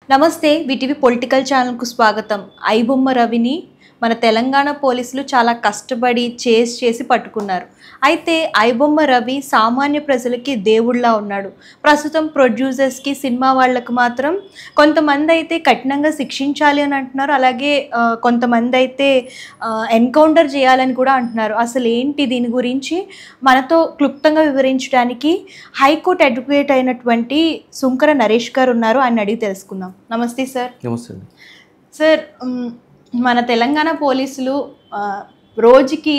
నమస్తే VTV political ఛానల్కు స్వాగతం. ఐబొమ్మ రవిని మన తెలంగాణ పోలీసులు చాలా కష్టపడి చేసి పట్టుకున్నారు. అయితే ఐబొమ్మ రవి సామాన్య ప్రజలకి దేవుళ్ళలా ఉన్నాడు. ప్రస్తుతం ప్రొడ్యూసర్స్కి సినిమా వాళ్ళకు మాత్రం కొంతమంది అయితే కఠినంగా శిక్షించాలి అని అంటున్నారు. అలాగే కొంతమంది అయితే ఎన్కౌంటర్ చేయాలని కూడా అంటున్నారు. అసలు ఏంటి దీని గురించి మనతో క్లుప్తంగా వివరించడానికి హైకోర్టు అడ్వకేట్ అయినటువంటి సుంకర నరేష్ గారు ఉన్నారు. ఆయన అడిగి తెలుసుకుందాం. నమస్తే సార్. నమస్తే సార్. మన తెలంగాణ పోలీసులు రోజుకి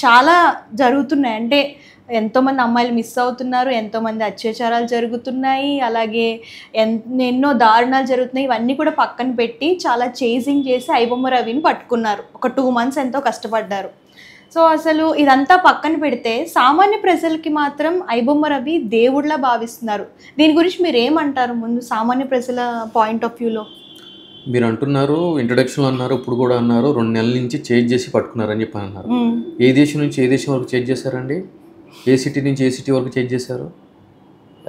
చాలా జరుగుతున్నాయి. అంటే ఎంతోమంది అమ్మాయిలు మిస్ అవుతున్నారు, ఎంతోమంది అత్యాచారాలు జరుగుతున్నాయి, అలాగే ఎన్నో దారుణాలు జరుగుతున్నాయి. ఇవన్నీ కూడా పక్కన పెట్టి చాలా చేసింగ్ చేసి ఐబొమ్మ రవిని పట్టుకున్నారు. ఒక 2 months ఎంతో కష్టపడ్డారు. సో అసలు ఇదంతా పక్కన పెడితే సామాన్య ప్రజలకి మాత్రం ఐబొమ్మ రవి దేవుడిలా భావిస్తున్నారు. దీని గురించి మీరు ఏమంటారు? ముందు సామాన్య ప్రజల పాయింట్ ఆఫ్ వ్యూలో మీరు అంటున్నారు, ఇంట్రొడక్షన్లో అన్నారు, ఇప్పుడు కూడా అన్నారు 2 నెలల నుంచి చేంజ్ చేసి పట్టుకున్నారని చెప్పి అన్నారు. ఏ దేశం నుంచి ఏ దేశం వరకు చేంజ్ చేశారండి? ఏ సిటీ నుంచి ఏ సిటీ వరకు చేంజ్ చేశారు?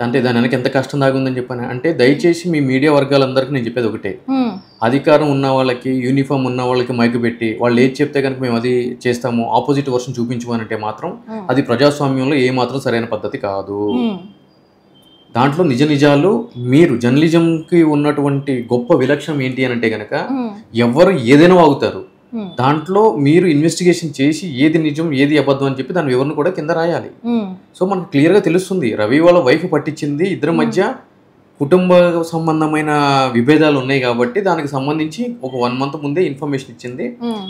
అంటే దాని వెనక ఎంత కష్టం దాగుందని చెప్పాను. అంటే దయచేసి మీ మీడియా వర్గాలందరికీ నేను చెప్పేది ఒకటే, అధికారం ఉన్న వాళ్ళకి, యూనిఫామ్ ఉన్న వాళ్ళకి మైకు పెట్టి వాళ్ళు ఏది చెప్తే కనుక మేము అది చేస్తాము, ఆపోజిట్ వర్షన్ చూపించమనంటే మాత్రం అది ప్రజాస్వామ్యంలో ఏ మాత్రం సరైన పద్ధతి కాదు. దాంట్లో నిజ నిజాలు, మీరు జర్నలిజంకి ఉన్నటువంటి గొప్ప విలక్షణం ఏంటి అని అంటే కనుక ఎవరు ఏదైనా వాగుతారు, దాంట్లో మీరు ఇన్వెస్టిగేషన్ చేసి ఏది నిజం ఏది అబద్ధం అని చెప్పి దాని వివరణ కూడా కింద రాయాలి. సో మనకు క్లియర్గా తెలుస్తుంది. రవి వాళ్ళ వైఫ్ పట్టించింది, ఇద్దరి మధ్య కుటుంబ సంబంధమైన విభేదాలు ఉన్నాయి కాబట్టి దానికి సంబంధించి ఒక 1 month ముందే ఇన్ఫర్మేషన్ ఇచ్చింది.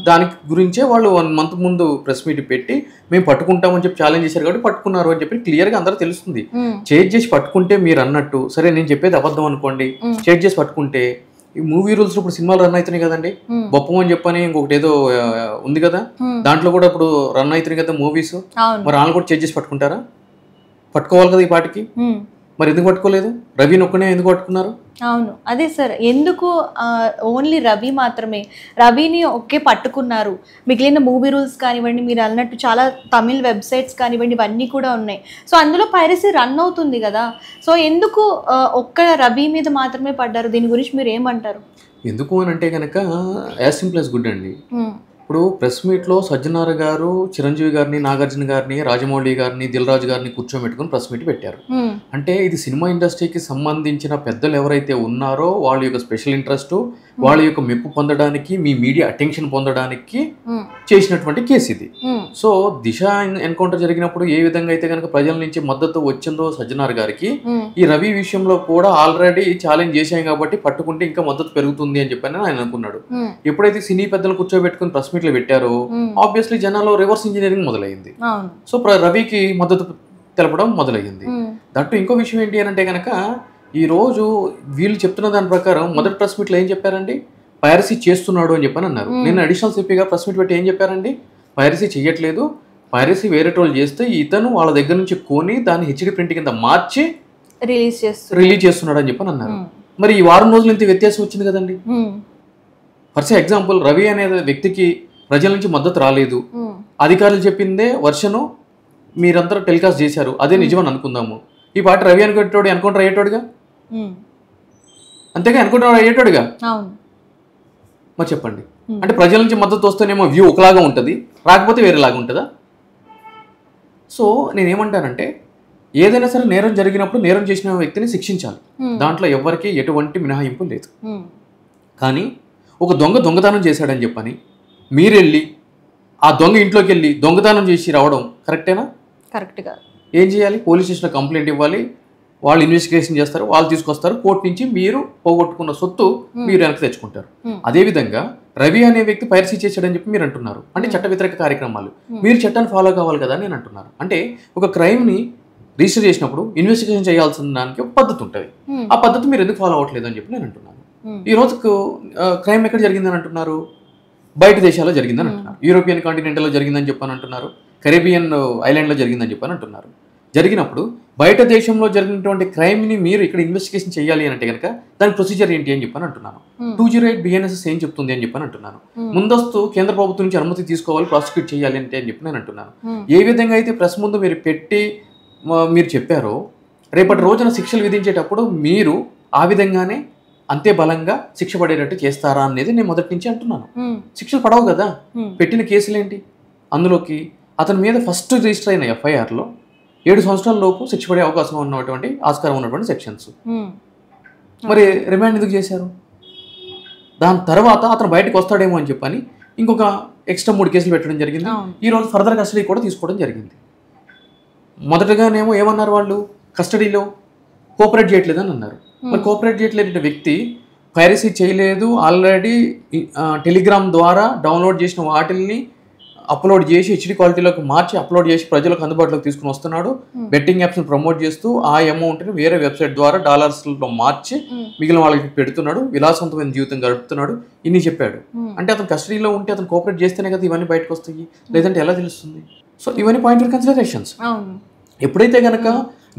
దానికి గురించే వాళ్ళు 1 month ముందు ప్రెస్ మీట్ పెట్టి మేము పట్టుకుంటామని చెప్పి ఛాలెంజ్ చేశారు కాబట్టి పట్టుకున్నారు అని చెప్పి క్లియర్గా అందరూ తెలుస్తుంది. చేజ్ చేసి పట్టుకుంటే మీరు అన్నట్టు సరే నేను చెప్పేది అబద్ధం అనుకోండి, చేజ్ చేసి పట్టుకుంటే ఈ మూవీ రూల్స్ ఇప్పుడు సినిమాలు రన్ అవుతున్నాయి కదండి, బొప్పం అని చెప్పని ఇంకొకటి ఏదో ఉంది కదా, దాంట్లో కూడా ఇప్పుడు రన్ అవుతున్నాయి కదా మూవీస్. మరి వాళ్ళు కూడా చేజ్ చేసి పట్టుకుంటారా? పట్టుకోవాలి కదా ఈ పాటికి. మరి ఎందుకు పట్టుకోలేదు? రవిని ఒక్కనే ఎందుకు పట్టుకున్నారు? అవును, అదే సార్. ఎందుకు ఓన్లీ రవి మాత్రమే? రవిని ఒకే పట్టుకున్నారు, మిగిలిన మూవీ రూల్స్ కానివ్వండి, మీరు అన్నట్టు చాలా తమిళ్ వెబ్సైట్స్ కానివ్వండి, ఇవన్నీ కూడా ఉన్నాయి. సో అందులో పైరసీ రన్ అవుతుంది కదా. సో ఎందుకు ఒక్క రవి మీద మాత్రమే పడ్డారు? దీని గురించి మీరు ఏమంటారు? ఎందుకు అని అంటే కనుక యాజ్ సింపుల్ యాజ్ గుడ్ అండి. ఇప్పుడు ప్రెస్ మీట్లో సజ్జనార్ గారు చిరంజీవి గారిని, నాగార్జున గారిని, రాజమౌళి గారిని, దిల్ రాజు గారిని కూర్చోబెట్టుకుని ప్రెస్ మీట్ పెట్టారు. అంటే ఇది సినిమా ఇండస్ట్రీకి సంబంధించిన పెద్దలు ఎవరైతే ఉన్నారో వాళ్ళ యొక్క స్పెషల్ ఇంట్రెస్ట్, వాళ్ళ యొక్క మెప్పు పొందడానికి, మీ మీడియా అటెన్షన్ పొందడానికి చేసినటువంటి కేసు ఇది. సో దిశ ఎన్కౌంటర్ జరిగినప్పుడు ఏ విధంగా అయితే కనుక ప్రజల నుంచి మద్దతు వచ్చిందో సజ్జనార్ గారికి, ఈ రవి విషయంలో కూడా ఆల్రెడీ ఛాలెంజ్ చేశాం కాబట్టి పట్టుకుంటే ఇంకా మద్దతు పెరుగుతుంది అని చెప్పని ఆయన అనుకున్నాడు. ఎప్పుడైతే సినీ పెద్దలు కూర్చోబెట్టుకుని ప్రెస్ మీట్లు పెట్టారో ఆబ్వియస్లీ జనాల్లో రివర్స్ ఇంజనీరింగ్ మొదలైంది. సో రవికి మద్దతు తెలపడం మొదలయ్యింది. దట్టు ఇంకో విషయం ఏంటి అని అంటే కనుక ఈ రోజు వీళ్ళు చెప్తున్న దాని ప్రకారం మొదటి ప్రెస్ మీట్లో ఏం చెప్పారండి? పైరసీ చేస్తున్నాడు అని చెప్పని అన్నారు. నేను అడిషనల్ సిపిగా ప్రెస్ మీట్ పెట్టి ఏం చెప్పారండి? పైరసీ చేయట్లేదు, పైరసీ వేరే వాళ్ళు చేస్తే ఇతను వాళ్ళ దగ్గర నుంచి కొని దాన్ని హెచ్డి ప్రింట్ కింద మార్చి రిలీజ్ చేస్తున్నాడు అని చెప్పని అన్నారు. మరి ఈ వారం రోజులు ఇంత వ్యత్యాసం వచ్చింది కదండి. ఫర్ ఎగ్జాంపుల్ రవి అనే వ్యక్తికి ప్రజల నుంచి మద్దతు రాలేదు, అధికారులు చెప్పిందే వర్షను మీరందరూ టెలికాస్ట్ చేశారు, అదే నిజమని అనుకుందాము. ఈ పాట రవి అనుకునేటోడు ఎన్కౌంటర్ అయ్యేటోడుగా, అంతేగా ఎన్కౌంటర్ అయ్యేటోడుగా. మరి చెప్పండి, అంటే ప్రజల నుంచి మద్దతు వస్తేనేమో వ్యూ ఒకలాగా ఉంటుంది, రాకపోతే వేరేలాగా ఉంటుందా? సో నేనేమంటానంటే ఏదైనా సరే నేరం జరిగినప్పుడు నేరం చేసిన వ్యక్తిని శిక్షించాలి, దాంట్లో ఎవరికి ఎటువంటి మినహాయింపు లేదు. కానీ ఒక దొంగతనం చేశాడని చెప్పని మీరెళ్ళి ఆ దొంగ ఇంట్లోకి వెళ్ళి దొంగతనం చేసి రావడం కరెక్టేనా? కరెక్ట్గా ఏం చేయాలి? పోలీస్ స్టేషన్లో కంప్లైంట్ ఇవ్వాలి, వాళ్ళు ఇన్వెస్టిగేషన్ చేస్తారు, వాళ్ళు తీసుకొస్తారు, కోర్టు నుంచి మీరు పోగొట్టుకున్న సొత్తు మీరు వెనక్కి తెచ్చుకుంటారు. అదేవిధంగా రవి అనే వ్యక్తి పైరసీ చేశాడని చెప్పి మీరు అంటున్నారు, అంటే చట్ట వ్యతిరేక కార్యక్రమాలు, మీరు చట్టాన్ని ఫాలో కావాలి కదా అని నేను అంటున్నాను. అంటే ఒక క్రైమ్ని రిజిస్టర్ చేసినప్పుడు ఇన్వెస్టిగేషన్ చేయాల్సిన దానికి ఒక పద్ధతి ఉంటుంది, ఆ పద్ధతి మీరు ఎందుకు ఫాలో అవ్వట్లేదు అని చెప్పి నేను అంటున్నాను. ఈ రోజుకు క్రైమ్ ఎక్కడ జరిగిందని అంటున్నారు? బయట దేశాల్లో జరిగిందని అంటున్నారు, యూరోపియన్ కాంటినెంటల్లో జరిగిందని చెప్పని అంటున్నారు, కరేబియన్ ఐలాండ్లో జరిగిందని చెప్పని అంటున్నారు. జరిగినప్పుడు బయట దేశంలో జరిగినటువంటి క్రైమ్ని మీరు ఇక్కడ ఇన్వెస్టిగేషన్ చేయాలి అంటే కనుక దాని ప్రొసీజర్ ఏంటి అని చెప్పని అంటున్నాను. 208 BNSS ఏం చెప్తుంది అని చెప్పని అంటున్నాను. ముందస్తు కేంద్ర ప్రభుత్వం నుంచి అనుమతి తీసుకోవాలి, ప్రాసిక్యూట్ చేయాలి అంటే అని చెప్పి నేను అంటున్నాను. ఏ విధంగా అయితే ప్రెస్ ముందు మీరు పెట్టి మీరు చెప్పారో రేపటి రోజున శిక్షలు విధించేటప్పుడు మీరు ఆ విధంగానే అంతే బలంగా శిక్ష పడేటట్టు చేస్తారా అనేది నేను మొదటి నుంచి అంటున్నాను. శిక్షలు పడవు కదా, పెట్టిన కేసులు ఏంటి? అందులోకి అతని మీద ఫస్ట్ రిజిస్టర్ అయిన ఎఫ్ఐఆర్లో 7 సంవత్సరాల లోపు శిక్ష పడే అవకాశం ఉన్నటువంటి ఆస్కారం ఉన్నటువంటి సెక్షన్స్. మరి రిమాండ్ ఎందుకు చేశారు? దాని తర్వాత అతను బయటకు వస్తాడేమో అని చెప్పని ఇంకొక ఎక్స్ట్రా 3 కేసులు పెట్టడం జరిగింది. ఈరోజు ఫర్దర్ కస్టడీ కూడా తీసుకోవడం జరిగింది. మొదటగానేమో ఏమన్నారు వాళ్ళు, కస్టడీలో కోఆపరేట్ చేయట్లేదని అన్నారు. మరి కోఆపరేట్ చేయట్లేదు వ్యక్తి పైరసీ చేయలేదు, ఆల్రెడీ టెలిగ్రామ్ ద్వారా డౌన్లోడ్ చేసిన వాటిల్ని అప్లోడ్ చేసి హెచ్డి క్వాలిటీలోకి మార్చి అప్లోడ్ చేసి ప్రజలకు అందుబాటులోకి తీసుకుని వస్తున్నాడు. బెట్టింగ్ యాప్స్ని ప్రమోట్ చేస్తూ ఆ అమౌంట్ని వేరే వెబ్సైట్ ద్వారా డాలర్స్లో మార్చి మిగిలిన వాళ్ళకి పెడుతున్నాడు, విలాసవంతమైన జీవితం గడుపుతున్నాడు, ఇన్ని చెప్పాడు. అంటే అతను కస్టడీలో ఉంటే అతను కోఆపరేట్ చేస్తేనే కదా ఇవన్నీ బయటకు వస్తాయి, లేదంటే ఎలా తెలుస్తుంది? సో ఇవన్నీ పాయింట్ ఆఫ్ కన్సిడరేషన్స్. ఎప్పుడైతే కనుక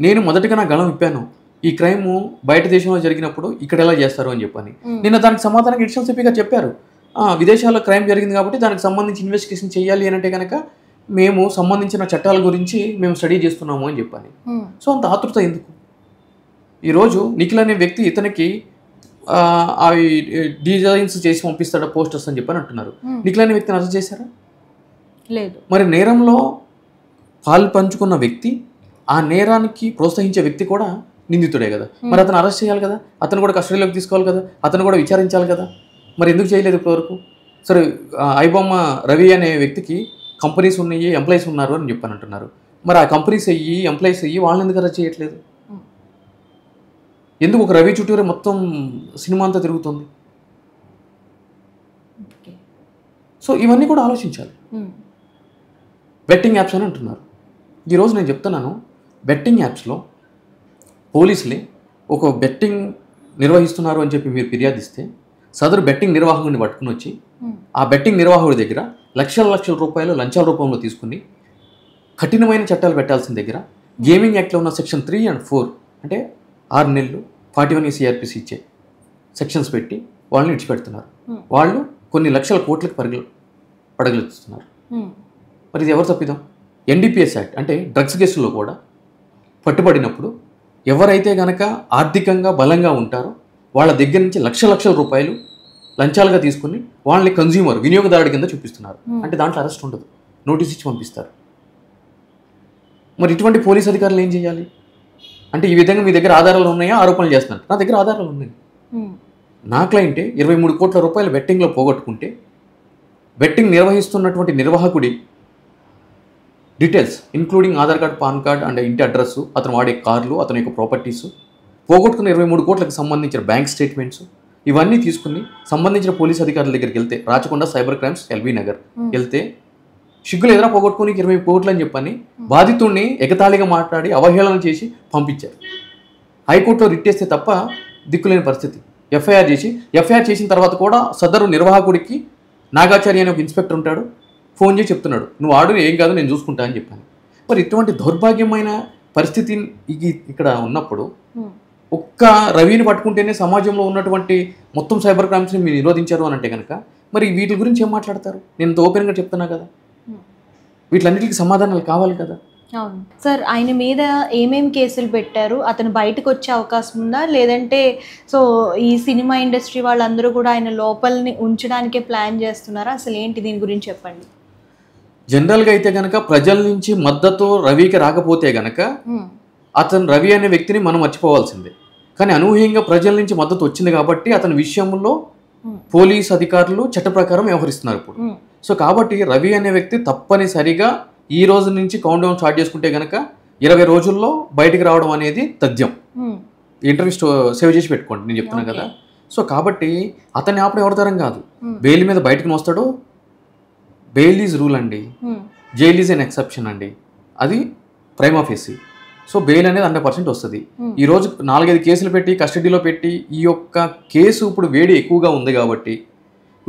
నేను మొదటిగా నా గళం ఇప్పాను, ఈ క్రైమ్ బయట దేశంలో జరిగినప్పుడు ఇక్కడ ఎలా చేస్తారు అని చెప్పని, నిన్న దానికి సమాధానం ఎడిషనల్ సిపి గారు చెప్పారు. విదేశాల్లో క్రైమ్ జరిగింది కాబట్టి దానికి సంబంధించి ఇన్వెస్టిగేషన్ చేయాలి అని అంటే కనుక మేము సంబంధించిన చట్టాల గురించి మేము స్టడీ చేస్తున్నాము అని చెప్పని. సో అంత ఆతృత ఎందుకు? ఈరోజు నిఖిల్ అనే వ్యక్తి ఇతనికి అవి డిజైన్స్ చేసి పంపిస్తాడు పోస్టర్స్ అని చెప్పని అంటున్నారు. నిఖిల్ అనే వ్యక్తిని అరెస్ట్ చేశారా? లేదు. మరి నేరంలో పాలు పంచుకున్న వ్యక్తి, ఆ నేరానికి ప్రోత్సహించే వ్యక్తి కూడా నిందితుడే కదా. మరి అతను అరెస్ట్ చేయాలి కదా, అతను కూడా కస్టడీలోకి తీసుకోవాలి కదా, అతను కూడా విచారించాలి కదా. మరి ఎందుకు చేయలేదు ఇప్పటివరకు? సరే, ఐబొమ్మ రవి అనే వ్యక్తికి కంపెనీస్ ఉన్నాయి, ఎంప్లాయీస్ ఉన్నారు అని చెప్పని అంటున్నారు. మరి ఆ కంపెనీస్ అయ్యి ఎంప్లాయీస్ అయ్యి వాళ్ళని ఎందుకు అరెస్ట్ చేయట్లేదు? ఎందుకు ఒక రవి చుట్టూరే మొత్తం సినిమా అంతా తిరుగుతుంది? సో ఇవన్నీ కూడా ఆలోచించాలి. బెట్టింగ్ యాప్స్ అని అంటున్నారు. ఈరోజు నేను చెప్తున్నాను, బెట్టింగ్ యాప్స్లో పోలీసులే ఒక బెట్టింగ్ నిర్వహిస్తున్నారు అని చెప్పి మీరు ఫిర్యాదిస్తే సదరు బెట్టింగ్ నిర్వాహకుడిని పట్టుకుని వచ్చి ఆ బెట్టింగ్ నిర్వాహకుడి దగ్గర లక్షల రూపాయలు లంచాల రూపంలో తీసుకుని కఠినమైన చట్టాలు పెట్టాల్సిన దగ్గర గేమింగ్ యాక్ట్లో ఉన్న సెక్షన్ 3 and 4 అంటే 6 నెలలు 41 CRPC ఇచ్చే సెక్షన్స్ పెట్టి వాళ్ళని విడిచిపెడుతున్నారు. వాళ్ళు కొన్ని లక్షల కోట్లకు పడగలుస్తున్నారు. మరి ఇది ఎవరు తప్పిదాం? NDPS యాక్ట్ అంటే డ్రగ్స్ కేసుల్లో కూడా పట్టుబడినప్పుడు ఎవరైతే గనక ఆర్థికంగా బలంగా ఉంటారో వాళ్ళ దగ్గర నుంచి లక్షల రూపాయలు లంచాలుగా తీసుకుని వాళ్ళని కన్జ్యూమర్ వినియోగదారుడి కింద చూపిస్తున్నారు. అంటే దాంట్లో అరెస్ట్ ఉండదు, నోటీస్ ఇచ్చి పంపిస్తారు. మరి ఇటువంటి పోలీస్ అధికారులు ఏం చేయాలి? అంటే ఈ విధంగా మీ దగ్గర ఆధారాలు ఉన్నాయా, ఆరోపణలు చేస్తున్నారు? నా దగ్గర ఆధారాలు ఉన్నాయి. నా క్లయింటే 23 కోట్ల రూపాయలు బెట్టింగ్లో పోగొట్టుకుంటే బెట్టింగ్ నిర్వహిస్తున్నటువంటి నిర్వాహకుడి details including Aadhaar card, PAN card and ఇంటి అడ్రస్సు, అతను వాడే కార్లు, అతని యొక్క ప్రాపర్టీసు, పోగొట్టుకున్న 23 కోట్లకు సంబంధించిన బ్యాంక్ స్టేట్మెంట్స్ ఇవన్నీ తీసుకుని సంబంధించిన పోలీస్ అధికారుల దగ్గరికి వెళ్తే, Rachakonda cyber crimes LB Nagar వెళ్తే సిగ్గులు ఎదురా పోగొట్టుకుని 20 కోట్లు అని చెప్పని బాధితుడిని ఎగతాళిగా మాట్లాడి అవహేళన చేసి పంపించారు. హైకోర్టులో రిట్టేస్తే తప్ప దిక్కులేని పరిస్థితి. ఎఫ్ఐఆర్ చేసిన తర్వాత కూడా సదరు నిర్వాహకుడికి నాగాచార్య అనే ఒక ఇన్స్పెక్టర్ ఉంటాడు, ఫోన్ చేసి చెప్తున్నాడు, నువ్వు ఆడు, ఏం కాదు నేను చూసుకుంటా అని చెప్పాను. మరి ఇటువంటి దౌర్భాగ్యమైన పరిస్థితి ఇక్కడ ఉన్నప్పుడు ఒక్క రవిని పట్టుకుంటేనే సమాజంలో ఉన్నటువంటి మొత్తం సైబర్ క్రైమ్స్ని మీరు నిరోధించారు అని అంటే కనుక మరి వీటి గురించి ఏం మాట్లాడతారు? నేను ఓపెన్గా చెప్తున్నా కదా, వీటిలన్నిటికీ సమాధానాలు కావాలి కదా. అవును సార్, ఆయన మీద ఏమేమి కేసులు పెట్టారు? అతను బయటకు వచ్చే అవకాశం ఉందా, లేదంటే సో ఈ సినిమా ఇండస్ట్రీ వాళ్ళందరూ కూడా ఆయన లోపలిని ఉంచడానికే ప్లాన్ చేస్తున్నారా? అసలు ఏంటి దీని గురించి చెప్పండి. జనరల్గా అయితే కనుక ప్రజల నుంచి మద్దతు రవికి రాకపోతే గనక అతను రవి అనే వ్యక్తిని మనం మర్చిపోవాల్సిందే. కానీ అనూహ్యంగా ప్రజల నుంచి మద్దతు వచ్చింది కాబట్టి అతని విషయంలో పోలీస్ అధికారులు చట్ట ప్రకారం వ్యవహరిస్తున్నారు ఇప్పుడు. సో కాబట్టి రవి అనే వ్యక్తి తప్పనిసరిగా ఈ రోజు నుంచి కౌంట్ డౌన్ స్టార్ట్ చేసుకుంటే కనుక 20 రోజుల్లో బయటికి రావడం అనేది తథ్యం. ఇంటర్వ్యూ సేవ్ చేసి పెట్టుకోండి, నేను చెప్తున్నాను కదా. సో కాబట్టి అతన్ని ఆపడం ఎవరితరం కాదు. బెయిల్ మీద బయటకు వస్తాడు. బెయిల్ ఈజ్ రూల్ అండి, జైల్ ఈజ్ ఎన్ ఎక్సెప్షన్ అండి, అది ప్రైమా ఫేసి. సో బెయిల్ అనేది 100% వస్తుంది. ఈరోజు 4-5 కేసులు పెట్టి కస్టడీలో పెట్టి ఈ యొక్క కేసు ఇప్పుడు వేడి ఎక్కువగా ఉంది కాబట్టి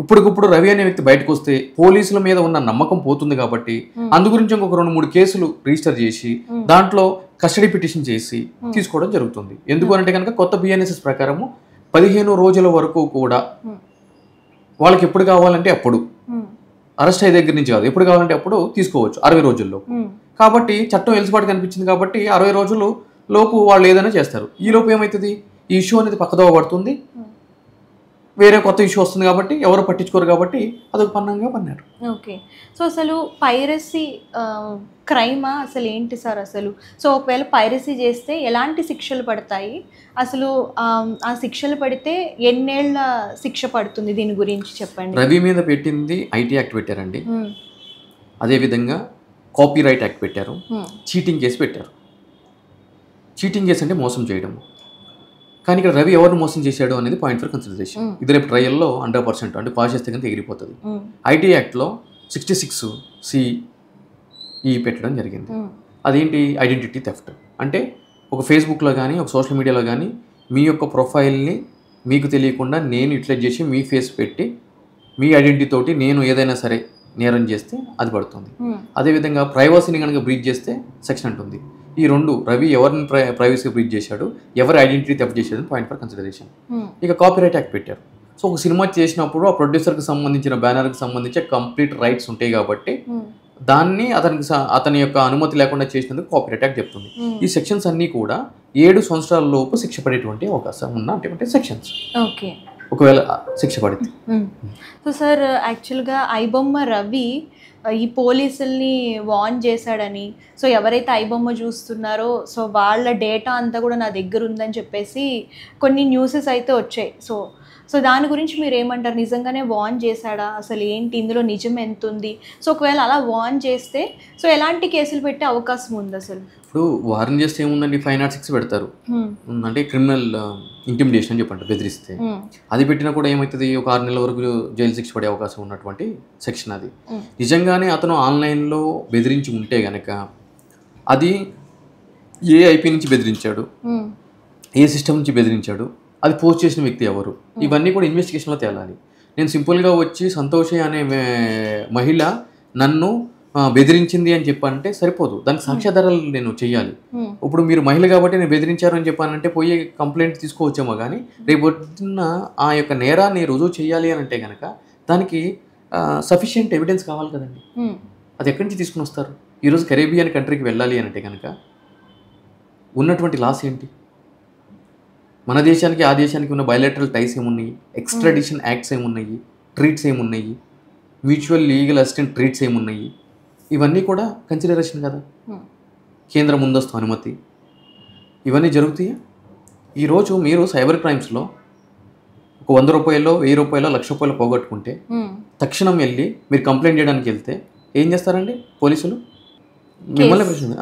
ఇప్పటికిప్పుడు రవి అనే వ్యక్తి బయటకు వస్తే పోలీసుల మీద ఉన్న నమ్మకం పోతుంది కాబట్టి అందు గురించి ఇంకొక 2-3 కేసులు రిజిస్టర్ చేసి దాంట్లో కస్టడీ పిటిషన్ చేసి తీసుకోవడం జరుగుతుంది. ఎందుకు అంటే కనుక కొత్త BNSS ప్రకారము 15 రోజుల వరకు కూడా వాళ్ళకి ఎప్పుడు కావాలంటే అప్పుడు, అరెస్ట్ అయ్యే దగ్గర నుంచి కాదు, ఎప్పుడు కావాలంటే అప్పుడు తీసుకోవచ్చు 60 రోజుల్లో. కాబట్టి చట్టం ఎలిసిబాటు కనిపించింది కాబట్టి 60 రోజుల లోపు వాళ్ళు ఏదైనా చేస్తారు. ఈ లోపు ఏమవుతుంది, ఈ ఇష్యూ అనేది పక్కదోవ పడుతుంది. వేరే కొత్త ఇష్యూ వస్తుంది కాబట్టి ఎవరు పట్టించుకోరు కాబట్టి అదొక పన్నంగా పన్నారు. ఓకే. సో అసలు పైరసీ క్రైమా అసలు ఏంటి సార్ అసలు? సో ఒకవేళ పైరసీ చేస్తే ఎలాంటి శిక్షలు పడతాయి? అసలు ఆ శిక్షలు పడితే ఎన్నేళ్ల శిక్ష పడుతుంది? దీని గురించి చెప్పండి. రవి మీద పెట్టింది ఐటీ యాక్ట్ పెట్టారండి, అదేవిధంగా కాపీ రైట్ యాక్ట్ పెట్టారు, చీటింగ్ కేసు పెట్టారు. చీటింగ్ కేసు అంటే మోసం చేయడం, కానీ ఇక్కడ రవి ఎవరిని మోసం చేశాడు అనేది పాయింట్ ఫర్ కన్సిడరేషన్. ఇది రేపు ట్రయల్లో 100% అంటే పాస్ చేస్తే కనుక ఎగిరిపోతుంది. ఐటీ యాక్ట్లో 66(c)(e) పెట్టడం జరిగింది. అదేంటి? Identity theft. అంటే ఒక ఫేస్బుక్లో కానీ ఒక సోషల్ మీడియాలో కానీ మీ యొక్క ప్రొఫైల్ని మీకు తెలియకుండా నేను యూటిలైజ్ చేసి మీ ఫేస్ పెట్టి మీ ఐడెంటిటీ తోటి నేను ఏదైనా సరే నేరం చేస్తే అది పడుతుంది. అదేవిధంగా ప్రైవసీని కనుక బ్రీచ్ చేస్తే సెక్షన్ ఉంటుంది. ఈ రెండు రవి ఎవరిని ప్రైవసీ బ్రీచ్ చేశాడు, ఎవరి ఐడెంటిటీ థెఫ్ట్ చేశాడు పాయింట్ ఫర్ కన్సిడరేషన్. ఇక కాపీరైట్ యాక్ట్ పెట్టారు. సో ఒక సినిమా చేసినప్పుడు ఆ ప్రొడ్యూసర్కి సంబంధించిన బ్యానర్కి సంబంధించి కంప్లీట్ రైట్స్ ఉంటాయి కాబట్టి దాన్ని అతని యొక్క అనుమతి లేకుండా చేసినందుకు కాపీరైట్ యాక్ట్ చెప్తుంది. ఈ సెక్షన్స్ అన్నీ కూడా 7 సంవత్సరాల లోపు శిక్ష పడేటువంటి అవకాశం ఉన్నటువంటి సెక్షన్స్. ఓకే, ఒకవేళ శిక్ష పడింది. సో సార్ యాక్చువల్గా ఐబొమ్మ రవి ఈ పోలీసుల్ని వార్న్ చేశాడని, సో ఎవరైతే ఐబొమ్మ చూస్తున్నారో సో వాళ్ళ డేటా అంతా కూడా నా దగ్గర ఉందని చెప్పేసి కొన్ని న్యూసెస్ అయితే వచ్చాయి. సో దాని గురించి మీరు ఏమంటారు? నిజంగానే వార్న్ చేశాడా? అసలు ఏంటి ఇందులో నిజం ఎంత ఉంది? సో ఒకవేళ అలా వార్న్ చేస్తే సో ఎలాంటి కేసులు పెట్టే అవకాశం ఉంది అసలు? ఇప్పుడు వార్న్ చేస్తే ఏముందండి, 506 పెడతారు, అంటే క్రిమినల్ ఇంటిమిడేషన్ అని చెప్పండి, బెదిరిస్తే. అది పెట్టినా కూడా ఏమవుతుంది, ఒక 6 నెలల వరకు జైలు శిక్ష పడే అవకాశం ఉన్నటువంటి సెక్షన్ అది. నిజంగానే అతను ఆన్లైన్లో బెదిరించి ఉంటే గనక అది ఏ ఐపీ నుంచి బెదిరించాడు, ఏ సిస్టమ్ నుంచి బెదిరించాడు, అది పోస్ట్ చేసిన వ్యక్తి ఎవరు, ఇవన్నీ కూడా ఇన్వెస్టిగేషన్లో తేలాలి. నేను సింపుల్గా వచ్చి సంతోషి అనే మహిళ నన్ను బెదిరించింది అని చెప్పంటే సరిపోదు, దానికి సాక్ష్యాధారాలు నేను చెయ్యాలి. ఇప్పుడు మీరు మహిళ కాబట్టి నేను బెదిరించారు అని చెప్పానంటే పోయి కంప్లైంట్ తీసుకోవచ్చేమో, కానీ రేపు ఆ యొక్క నేరాన్ని రుజువు చేయాలి అని అంటే కనుక దానికి సఫిషియెంట్ ఎవిడెన్స్ కావాలి కదండి. అది ఎక్కడి నుంచి తీసుకుని వస్తారు? ఈరోజు కరేబియన్ కంట్రీకి వెళ్ళాలి అని అంటే కనుక ఉన్నటువంటి లాస్ ఏంటి? మన దేశానికి ఆ దేశానికి ఉన్న బయలాటరల్ టైస్ ఏమున్నాయి, ఎక్స్ట్రాడిషన్ యాక్ట్స్ ఏమున్నాయి, ట్రీట్స్ ఏమున్నాయి, మ్యూచువల్ లీగల్ అసిస్టెంట్ ట్రీట్స్ ఏమున్నాయి, ఇవన్నీ కూడా కన్సిడరేషన్ కదా. కేంద్ర ముందస్తు అనుమతి, ఇవన్నీ జరుగుతాయా? ఈరోజు మీరు సైబర్ క్రైమ్స్లో ఒక 100 రూపాయలు, 1000 రూపాయలు, 1,00,000 రూపాయలు పోగొట్టుకుంటే తక్షణం వెళ్ళి మీరు కంప్లైంట్ చేయడానికి వెళ్తే ఏం చేస్తారండి పోలీసులు? మిమ్మల్ని ప్రశ్న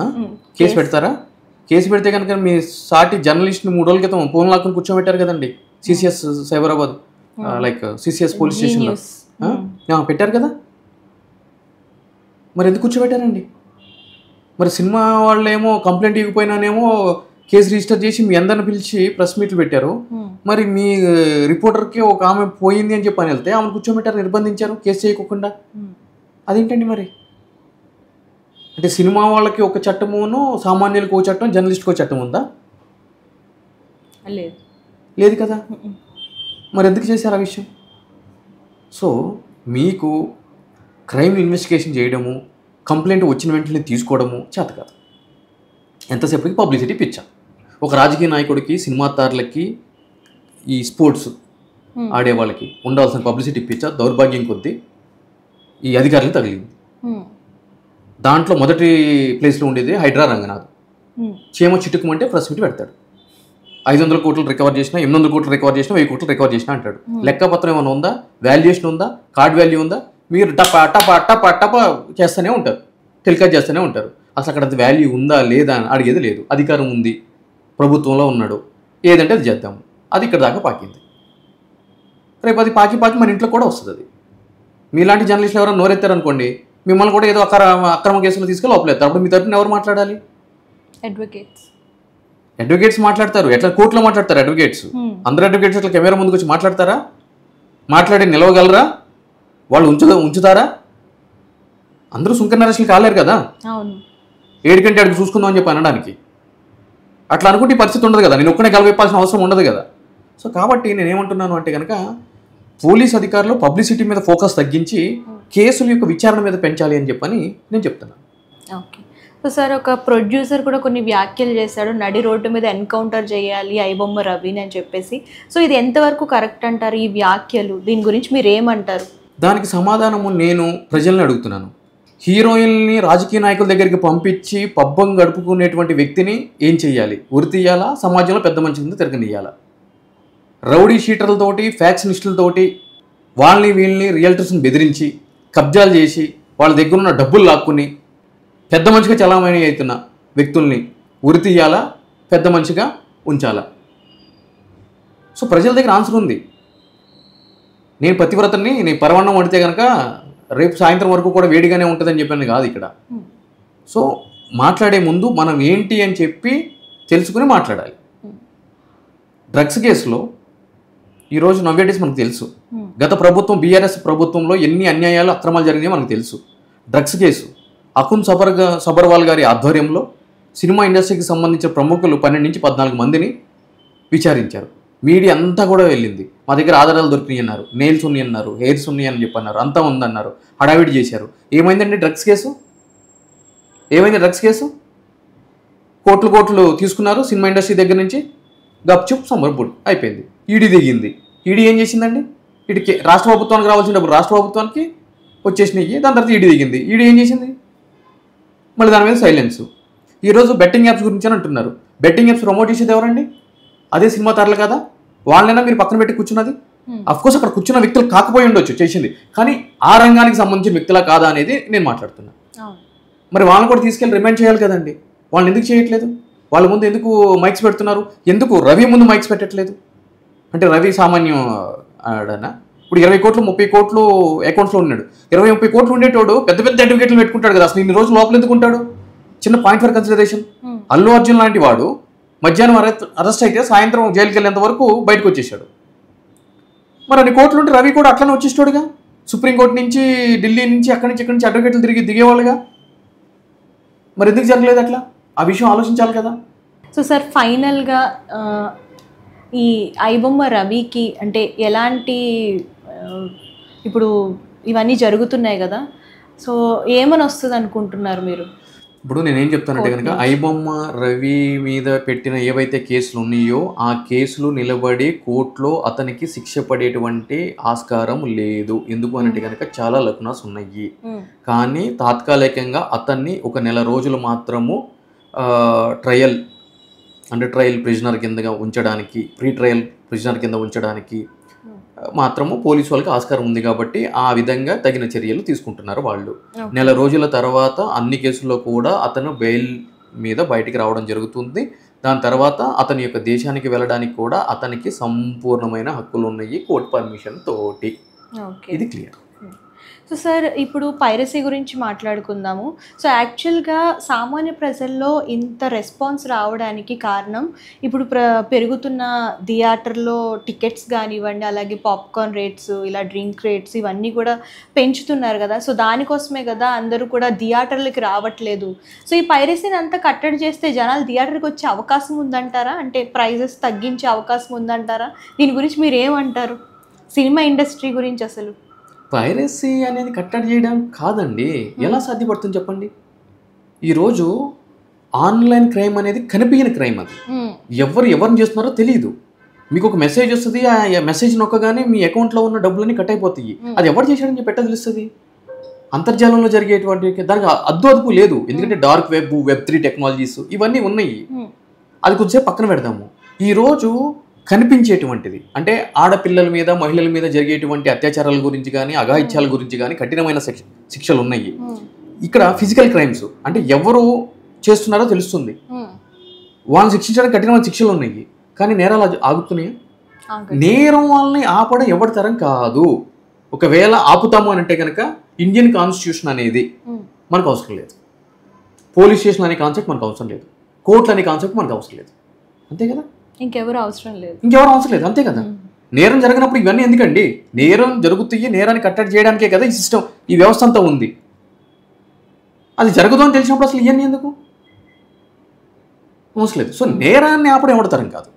కేసు పెడతారా? కేసు పెడితే కనుక మీ సాటి జర్నలిస్ట్ని 3 రోజుల క్రితం ఫోన్ లాక్కుని కూర్చోబెట్టారు కదండి CCS Cyberabad, like CCS police స్టేషన్లో పెట్టారు కదా. మరి ఎందుకు కూర్చోబెట్టారండి? మరి సినిమా వాళ్ళేమో కంప్లైంట్ ఇవ్వకపోయినానేమో కేసు రిజిస్టర్ చేసి మీ అందరిని పిలిచి ప్రెస్ మీట్లు పెట్టారు. మరి మీ రిపోర్టర్కి ఒక ఆమె పోయింది అని చెప్పని వెళ్తే ఆమెను కూర్చోబెట్టారు, నిర్బంధించారు కేసు చేయకోకుండా. అదేంటండి మరి? అంటే సినిమా వాళ్ళకి ఒక చట్టమును, సామాన్యులకు ఒక చట్టం, జర్నలిస్ట్కి ఒక చట్టం ఉందా? లేదు కదా. మరి ఎందుకు చేశారు ఆ విషయం? సో మీకు క్రైమ్ ఇన్వెస్టిగేషన్ చేయడము, కంప్లైంట్ వచ్చిన వెంటనే తీసుకోవడము చేత కాదు. ఎంతసేపటికి పబ్లిసిటీ పిచ్చా. ఒక రాజకీయ నాయకుడికి, సినిమా తారులకి, ఈ స్పోర్ట్స్ ఆడేవాళ్ళకి ఉండాల్సిన పబ్లిసిటీ పిచ్చా దౌర్భాగ్యం కొద్దీ ఈ అధికారులకు తగిలింది. దాంట్లో మొదటి ప్లేస్లో ఉండేది హైడ్రా రంగనాథ్. చీమ చిట్టుకుమంటే ప్రెస్ మీట్ పెడతాడు. 500 కోట్లు రికవర్ చేసినా, 800 కోట్లు రికవర్ చేసినా, 1000 కోట్లు రికవర్ చేసినా అంటాడు. లెక్కపత్రం ఏమైనా ఉందా? వాల్యుయేషన్ ఉందా? కార్డ్ వాల్యూ ఉందా? మీరు టప టప టప టప చేస్తూనే ఉంటారు, టెలికాస్ట్ చేస్తూనే ఉంటారు. అసలు అక్కడ వాల్యూ ఉందా లేదా అని అడిగేది లేదు. అధికారం ఉంది, ప్రభుత్వంలో ఉన్నాడు, ఏదంటే అది చేద్దాము. అది ఇక్కడ దాకా పాకింది. రేపు అది పాకి మన ఇంట్లో కూడా వస్తుంది. అది మీలాంటి జర్నలిస్టులు ఎవరైనా నోరెత్తారనుకోండి, మిమ్మల్ని కూడా ఏదో అక్రమ కేసులు తీసుకెళ్ళి లోపలేస్తారు. అప్పుడు మీ తరపున ఎవరు మాట్లాడాలి? అడ్వకేట్స్ మాట్లాడతారు. ఎట్లా కోర్టులో మాట్లాడతారు అడ్వకేట్స్? అందరు అడ్వకేట్స్ అట్లా కెమెరా ముందుకు వచ్చి మాట్లాడతారా? మాట్లాడి నిలవగలరా? వాళ్ళు ఉంచుతారా? అందరూ సుంకనరక్షలు కాలేరు కదా. 7 గంటల అడుగు చూసుకుందాం అని చెప్పి అనడానికి. అట్లా అనుకుంటే ఈ పరిస్థితి ఉండదు కదా. నేను ఒక్కనే గెలవైపాల్సిన అవసరం ఉండదు కదా. సో కాబట్టి నేనేమంటున్నాను అంటే కనుక పోలీస్ అధికారులు పబ్లిసిటీ మీద ఫోకస్ తగ్గించి కేసుల యొక్క విచారణ మీద పెంచాలి అని చెప్పని నేను చెప్తున్నాను. ఓకే. సో సార్ ఒక ప్రొడ్యూసర్ కూడా కొన్ని వ్యాఖ్యలు చేశాడు, నడి రోడ్డు మీద ఎన్కౌంటర్ చేయాలి ఐబొమ్మ రవిని అని చెప్పేసి. సో ఇది ఎంతవరకు కరెక్ట్ అంటారు ఈ వ్యాఖ్యలు? దీని గురించి మీరు ఏమంటారు? దానికి సమాధానము నేను ప్రజల్ని అడుగుతున్నాను. హీరోయిన్ని రాజకీయ నాయకుల దగ్గరికి పంపించి పబ్బం గడుపుకునేటువంటి వ్యక్తిని ఏం చేయాలి? ఉరి తీయాలా? సమాజంలో పెద్ద మనిషి కింద తిరగనియాలా? రౌడీ షీటర్లతోటి ఫ్యాక్షనిస్టులతోటి వాళ్ళని వీళ్ళని రియల్టర్స్ని బెదిరించి కబ్జాలు చేసి వాళ్ళ దగ్గర ఉన్న డబ్బులు లాక్కుని పెద్ద మనిషిగా చలామణి అవుతున్న వ్యక్తుల్ని ఉరి తీయాలా? పెద్ద మనిషిగా ఉంచాలా? సో ప్రజల దగ్గర ఆన్సర్ ఉంది. నేను పతివ్రతని నేను పరవన్నం వండితే కనుక రేపు సాయంత్రం వరకు కూడా వేడిగానే ఉంటుందని చెప్పాను కాదు ఇక్కడ. సో మాట్లాడే ముందు మనం ఏంటి అని చెప్పి తెలుసుకుని మాట్లాడాలి. డ్రగ్స్ కేసులో ఈరోజు నవ్వేడేసి మనకు తెలుసు. గత ప్రభుత్వం బీఆర్ఎస్ ప్రభుత్వంలో ఎన్ని అన్యాయాలు అక్రమాలు జరిగినాయో మనకు తెలుసు. డ్రగ్స్ కేసు అకున్ సబర్వాల్ గారి ఆధ్వర్యంలో సినిమా ఇండస్ట్రీకి సంబంధించిన ప్రముఖులు 12 నుంచి 14 మందిని విచారించారు. మీడియా అంతా కూడా వెళ్ళింది. మా దగ్గర ఆధారాలు దొరికినాయి అన్నారు, నెయిల్స్ ఉన్నాయి అన్నారు, హెయిర్స్ ఉన్నాయి అని చెప్పన్నారు, అంతా ఉందన్నారు, హడావిడి చేశారు. ఏమైందండి డ్రగ్స్ కేసు? ఏమైంది డ్రగ్స్ కేసు? కోట్లు తీసుకున్నారు సినిమా ఇండస్ట్రీ దగ్గర నుంచి, గప్చుప్ సంబర్పుడు అయిపోయింది. ఈడీ దిగింది. ఈడీ ఏం చేసిందండి? ఈడికి రాష్ట్ర ప్రభుత్వానికి రావాల్సిన డబ్బులు రాష్ట్ర ప్రభుత్వానికి వచ్చేసినాయి. దాని తర్వాత ఈడీ దిగింది. ఈడీ ఏం చేసింది? మళ్ళీ దాని మీద సైలెన్స్. ఈరోజు బెట్టింగ్ యాప్స్ గురించి అని అంటున్నారు. బెట్టింగ్ యాప్స్ ప్రమోట్ చేసేది ఎవరండి? అదే సినిమా తారలు కదా. వాళ్ళైనా మీరు పక్కన పెట్టి కూర్చున్నది. అఫ్కోర్స్ అక్కడ కూర్చున్న వ్యక్తులు కాకపోయి ఉండొచ్చు చేసింది, కానీ ఆ రంగానికి సంబంధించిన వ్యక్తులా కాదా అనేది నేను మాట్లాడుతున్నా. మరి వాళ్ళని కూడా తీసుకెళ్ళి రిమైండ్ చేయాలి కదండి. వాళ్ళని ఎందుకు చేయట్లేదు? వాళ్ళ ముందు ఎందుకు మైక్స్ పెడుతున్నారు? ఎందుకు రవి ముందు మైక్స్ పెట్టట్లేదు? అంటే రవి సామాన్యం ఆడనా? ఇప్పుడు 20 కోట్లు 30 కోట్లు అకౌంట్స్లో ఉన్నాడు. 20-30 కోట్లు ఉండేటోడు పెద్ద పెద్ద అడ్వకేట్లు పెట్టుకుంటాడు కదా. అసలు ఇన్ని రోజులు లోపల ఎందుకు ఉంటాడు? చిన్న point for consideration. Allu Arjun లాంటి వాడు మధ్యాహ్నం అరెస్ట్ అయితే సాయంత్రం జైలుకి వెళ్ళేంత వరకు బయటకు వచ్చేసాడు. మరి అన్ని కోట్లు ఉంటే రవి కూడా అట్లనే వచ్చేస్తాడుగా. సుప్రీంకోర్టు నుంచి, ఢిల్లీ నుంచి, అక్కడి నుంచి ఇక్కడి నుంచి అడ్వకేట్లు దిగేవాళ్ళుగా. మరి ఎందుకు జరగలేదు అట్లా? ఆ విషయం ఆలోచించాలి కదా. సో సార్ ఫైనల్గా ఈ ఐబొమ్మ రవికి అంటే ఎలాంటి ఇప్పుడు ఇవన్నీ జరుగుతున్నాయి కదా, సో ఏమని వస్తుంది అనుకుంటున్నారు మీరు? ఇప్పుడు నేనేం చెప్తానంటే కనుక ఐబొమ్మ రవి మీద పెట్టిన ఏవైతే కేసులు ఉన్నాయో ఆ కేసులు నిలబడి కోర్టులో అతనికి శిక్ష పడేటువంటి ఆస్కారం లేదు. ఎందుకు అంటే కనుక చాలా లకునాస్ ఉన్నాయి. కానీ తాత్కాలికంగా అతన్ని ఒక నెల రోజులు మాత్రము ట్రయల్ ప్రిజనర్ కిందగా ఉంచడానికి, ప్రీ ట్రయల్ ప్రిజనర్ కింద ఉంచడానికి మాత్రము పోలీసు వాళ్ళకి ఆస్కారం ఉంది. కాబట్టి ఆ విధంగా తగిన చర్యలు తీసుకుంటున్నారు వాళ్ళు. నెల రోజుల తర్వాత అన్ని కేసుల్లో కూడా అతను బెయిల్ మీద బయటికి రావడం జరుగుతుంది. దాని తర్వాత అతని యొక్క దేశానికి వెళ్ళడానికి కూడా అతనికి సంపూర్ణమైన హక్కులు ఉన్నాయి కోర్టు పర్మిషన్ తోటి. ఇది క్లియర్. సో సార్ ఇప్పుడు పైరసీ గురించి మాట్లాడుకుందాము. సో యాక్చువల్గా సామాన్య ప్రజల్లో ఇంత రెస్పాన్స్ రావడానికి కారణం ఇప్పుడు పెరుగుతున్న థియేటర్లో టికెట్స్ కానివ్వండి, అలాగే పాప్కార్న్ రేట్స్, ఇలా డ్రింక్ రేట్స్ ఇవన్నీ కూడా పెంచుతున్నారు కదా. సో దానికోసమే కదా అందరూ కూడా థియేటర్లకి రావట్లేదు. సో ఈ పైరసీని అంతా కట్టడి చేస్తే జనాలు థియేటర్కి వచ్చే అవకాశం ఉందంటారా? అంటే ప్రైజెస్ తగ్గించే అవకాశం ఉందంటారా? దీని గురించి మీరు ఏమంటారు? సినిమా ఇండస్ట్రీ గురించి అసలు పైరసీ అనేది కట్టడి చేయడం కాదండి. ఎలా సాధ్యపడుతుంది చెప్పండి? ఈరోజు ఆన్లైన్ క్రైమ్ అనేది కనిపించిన క్రైమ్. అది ఎవరిని చేస్తున్నారో తెలియదు. మీకు ఒక మెసేజ్ వస్తుంది, ఆ మెసేజ్ నొక్కగానే మీ అకౌంట్లో ఉన్న డబ్బులన్నీ కట్ అయిపోతాయి. అది ఎవరు చేశాడని చెప్పి ఎట్లా తెలుస్తుంది? అంతర్జాలంలో జరిగేటువంటి దానికి అదుపు లేదు. ఎందుకంటే డార్క్ వెబ్, Web3 టెక్నాలజీస్ ఇవన్నీ ఉన్నాయి. అది కొద్దిసేపు పక్కన పెడదాము. ఈరోజు కనిపించేటువంటిది అంటే ఆడపిల్లల మీద, మహిళల మీద జరిగేటువంటి అత్యాచారాల గురించి కానీ, అఘాయిత్యాల గురించి కానీ కఠినమైన శిక్షలు ఉన్నాయి. ఇక్కడ ఫిజికల్ క్రైమ్స్ అంటే ఎవరు చేస్తున్నారో తెలుస్తుంది. వాళ్ళని శిక్షించడానికి కఠినమైన శిక్షలు ఉన్నాయి. కానీ నేరాలు ఆగుతున్నాయి. నేరం వాళ్ళని ఆపడం ఎవరి తరం కాదు. ఒకవేళ ఆపుతాము అని అంటే కనుక ఇండియన్ కాన్స్టిట్యూషన్ అనేది మనకు అవసరం లేదు. పోలీస్ స్టేషన్ అనే కాన్సెప్ట్ మనకు అవసరం లేదు. కోర్టులు అనే కాన్సెప్ట్ మనకు అవసరం లేదు. అంతే కదా. ఇంకెవరు అవసరం లేదు. అంతే కదా. నేరం జరిగినప్పుడు ఇవన్నీ ఎందుకండి? నేరం జరుగుతాయి, నేరాన్ని కట్టడి చేయడానికే కదా ఈ సిస్టమ్, ఈ వ్యవస్థ అంతా ఉంది. అది జరగదు అని తెలిసినప్పుడు అసలు ఇవన్నీ ఎందుకు అవసరం లేదు. సో నేరాన్ని ఆపడం ఎవడతారం కాదు.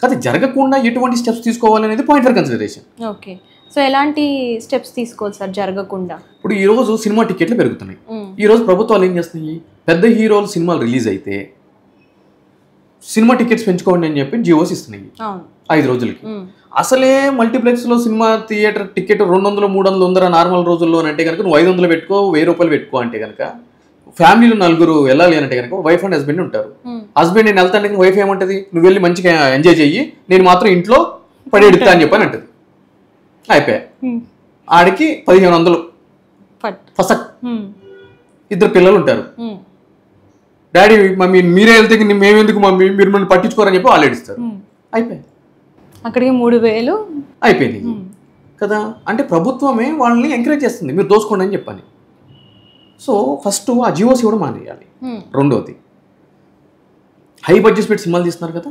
కానీ జరగకుండా ఎటువంటి స్టెప్స్ తీసుకోవాలి అనేది point for consideration. Okay. So ఎలాంటి స్టెప్స్ తీసుకోవాలి సార్ జరగకుండా? ఇప్పుడు ఈ రోజు సినిమా టికెట్లు పెరుగుతున్నాయి. ఈ రోజు ప్రభుత్వాలు ఏం చేస్తున్నాయి? పెద్ద హీరోలు సినిమాలు రిలీజ్ అయితే సినిమా టికెట్స్ పెంచుకోండి అని చెప్పి జియోస్ ఇస్తున్నాయి 5 రోజులకి. అసలే మల్టీప్లెక్స్లో సినిమా థియేటర్ టికెట్ 200 300 ఉందరా నార్మల్ రోజుల్లో అంటే కనుక నువ్వు 500 పెట్టుకో 1000 రూపాయలు పెట్టుకో అంటే కనుక ఫ్యామిలీలో 4 వెళ్ళాలి అంటే కనుక వైఫ్ అండ్ హస్బెండ్ ఉంటారు. హస్బెండ్ నేను వెళ్తాను, వైఫ్ ఏమంటది, నువ్వు వెళ్ళి మంచిగా ఎంజాయ్ చెయ్యి, నేను మాత్రం ఇంట్లో పడేడుతా అని చెప్పని అంటది. అయిపోయా ఆడికి 1500 ఫసక్. 2 పిల్లలు ఉంటారు. డాడీ మమ్మీ మీరే వెళ్తే మేమెందుకు మమ్మీ మీరు నన్ను పట్టించుకోరని చెప్పి వాళ్ళు ఏడుస్తారు. అయిపోయింది, అక్కడికి 3000 అయిపోయింది కదా. అంటే ప్రభుత్వమే వాళ్ళని ఎంకరేజ్ చేస్తుంది, మీరు దోసుకోండి అని చెప్పని. సో ఫస్ట్ ఆ జియోస్ కూడా మానేయాలి. రెండోది హై బడ్జెట్ పెట్టి సినిమాలు తీస్తున్నారు కదా,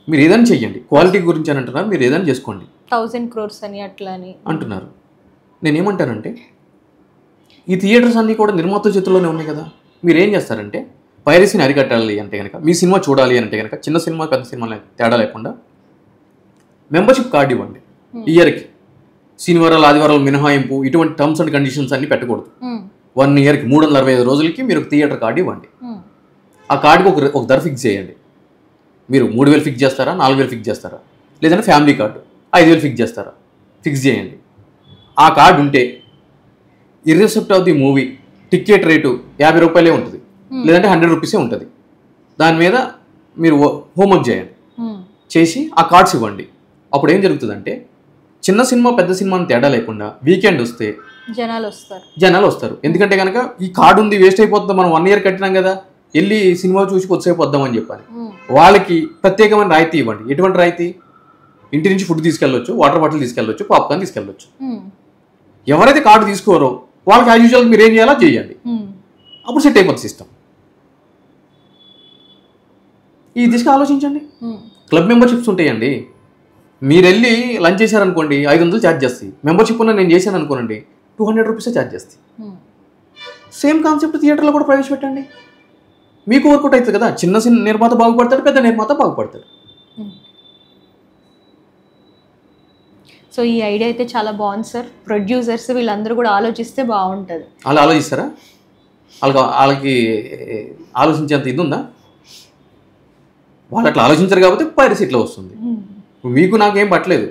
మీరు ఏదైనా చెయ్యండి, క్వాలిటీ గురించి అని అంటున్నారు, మీరు ఏదైనా చేసుకోండి. 1000 crores అని అట్లా అని అంటున్నారు. నేనేమంటానంటే ఈ థియేటర్స్ అన్నీ కూడా నిర్మాతల చేతుల్లోనే ఉన్నాయి కదా. మీరు ఏం చేస్తారంటే పైరసీని అరికట్టాలి అంటే కనుక, మీ సినిమా చూడాలి అంటే కనుక, చిన్న సినిమా పెద్ద సినిమా తేడా లేకుండా మెంబర్షిప్ కార్డు ఇవ్వండి. ఇయర్కి శనివారాలు ఆదివారాలు మినహాయింపు ఇటువంటి టర్మ్స్ అండ్ కండిషన్స్ అన్ని పెట్టకూడదు. 1 yearకి 365 రోజులకి మీరు ఒక థియేటర్ కార్డు ఇవ్వండి. ఆ కార్డుకి ఒక ధర ఫిక్స్ చేయండి. మీరు 3000 ఫిక్స్ చేస్తారా, 4000 ఫిక్స్ చేస్తారా, లేదంటే ఫ్యామిలీ కార్డు 5000 ఫిక్స్ చేస్తారా, ఫిక్స్ చేయండి. ఆ కార్డు ఉంటే irrespective of the movie ticket rate 50 రూపాయలే ఉంటుంది, లేదంటే 100 రూపీసే ఉంటుంది. దాని మీద మీరు హోంవర్క్ చేయండి, చేసి ఆ కార్డ్స్ ఇవ్వండి. అప్పుడు ఏం జరుగుతుందంటే చిన్న సినిమా పెద్ద సినిమా తేడా లేకుండా వీకెండ్ వస్తే జనాలు వస్తారు. ఎందుకంటే కనుక ఈ కార్డు ఉంది, వేస్ట్ అయిపోతుంది, మనం 1 year కట్టినాం కదా, వెళ్ళి సినిమా చూసి కొద్దిసేపు వద్దామని చెప్పాలి. వాళ్ళకి ప్రత్యేకమైన రాయితీ ఇవ్వండి. ఎటువంటి రాయితీ? ఇంటి నుంచి ఫుడ్ తీసుకెళ్ళొచ్చు, వాటర్ బాటిల్ తీసుకెళ్ళొచ్చు, పాప్కార్న్ తీసుకెళ్ళొచ్చు. ఎవరైతే కార్డు తీసుకోరో వాళ్ళకి యాజ్ యూజువల్ మీరు ఏం చేయాలో చేయండి. అప్పుడు సెట్ అయిపోతుంది సిస్టమ్. ఈ దిశగా ఆలోచించండి. క్లబ్ మెంబర్షిప్స్ ఉంటాయండి. మీరు వెళ్ళి లంచ్ చేశారనుకోండి 500 ఛార్జ్ చేస్తాయి. మెంబర్షిప్ ఉన్న నేను చేశాను అనుకోనండి 200 రూపీసే ఛార్జ్ చేస్తాయి. సేమ్ కాన్సెప్ట్ థియేటర్లో కూడా ప్రవేశపెట్టండి. మీకు వర్కౌట్ అవుతుంది కదా. చిన్న నిర్మాత బాగుపడతాడు, పెద్ద నిర్మాత బాగుపడతాడు. సో ఈ ఐడియా అయితే చాలా బాగుంది సార్. ప్రొడ్యూసర్స్ వీళ్ళందరూ కూడా ఆలోచిస్తే బాగుంటుంది. అలా ఆలోచిస్తారా? వాళ్ళకి ఆలోచించేంత ఇది ఉందా? వాళ్ళు అట్లా ఆలోచించారు కాబట్టి పైరసీ ఇట్లా వస్తుంది. మీకు నాకేం పట్టలేదు.